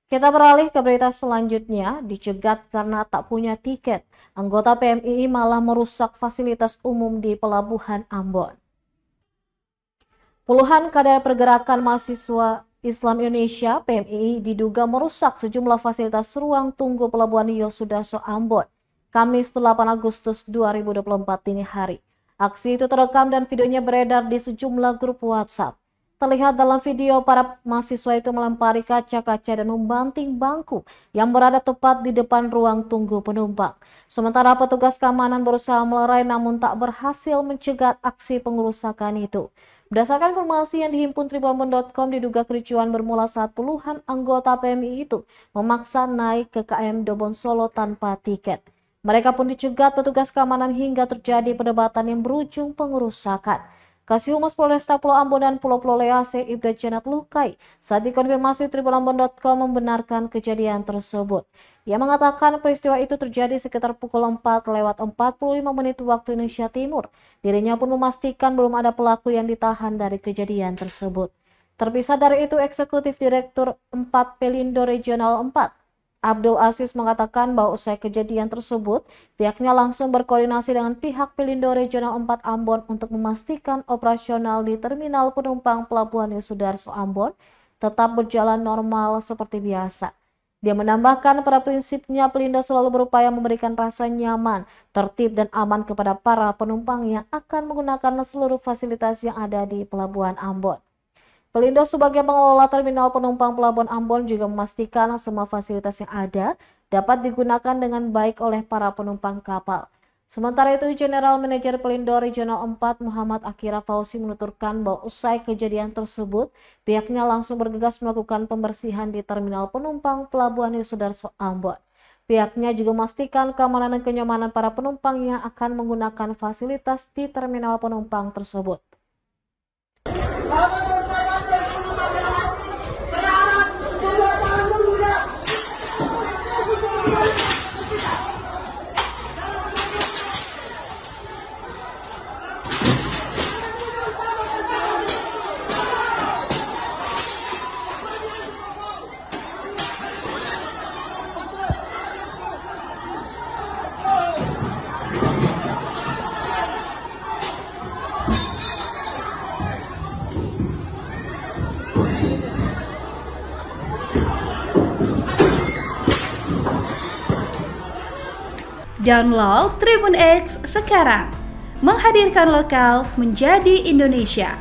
Kita beralih ke berita selanjutnya, dicegat karena tak punya tiket. Anggota PMII malah merusak fasilitas umum di Pelabuhan Ambon. Puluhan kader pergerakan mahasiswa Islam Indonesia (PMII) diduga merusak sejumlah fasilitas ruang tunggu Pelabuhan Yosudarso Ambon, Kamis 8 Agustus 2024 dini hari. Aksi itu terekam dan videonya beredar di sejumlah grup WhatsApp. Terlihat dalam video para mahasiswa itu melempari kaca-kaca dan membanting bangku yang berada tepat di depan ruang tunggu penumpang. Sementara petugas keamanan berusaha melerai namun tak berhasil mencegat aksi pengerusakan itu. Berdasarkan informasi yang dihimpun tribunambon.com, diduga kericuan bermula saat puluhan anggota PMI itu memaksa naik ke KM Dobon Solo tanpa tiket. Mereka pun dicegat petugas keamanan hingga terjadi perdebatan yang berujung pengerusakan. Kasih Humas Polresta Pulau Ambon dan Pulau Lease Ibda Janat lukai saat dikonfirmasi tribunambon.com membenarkan kejadian tersebut. Ia mengatakan peristiwa itu terjadi sekitar pukul 4:45 waktu Indonesia Timur. Dirinya pun memastikan belum ada pelaku yang ditahan dari kejadian tersebut. Terpisah dari itu, Eksekutif Direktur 4 Pelindo Regional 4 Abdul Aziz mengatakan bahwa usai kejadian tersebut, pihaknya langsung berkoordinasi dengan pihak Pelindo Regional 4 Ambon untuk memastikan operasional di Terminal Penumpang Pelabuhan Yosudarso Ambon tetap berjalan normal seperti biasa. Dia menambahkan pada prinsipnya Pelindo selalu berupaya memberikan rasa nyaman, tertib dan aman kepada para penumpang yang akan menggunakan seluruh fasilitas yang ada di Pelabuhan Ambon. Pelindo sebagai pengelola terminal penumpang Pelabuhan Ambon juga memastikan semua fasilitas yang ada dapat digunakan dengan baik oleh para penumpang kapal. Sementara itu, General Manager Pelindo Regional 4 Muhammad Akira Fauzi menuturkan bahwa usai kejadian tersebut, pihaknya langsung bergegas melakukan pembersihan di terminal penumpang Pelabuhan Yosudarso Ambon. Pihaknya juga memastikan keamanan dan kenyamanan para penumpang yang akan menggunakan fasilitas di terminal penumpang tersebut. Download Tribun X sekarang, menghadirkan lokal menjadi Indonesia.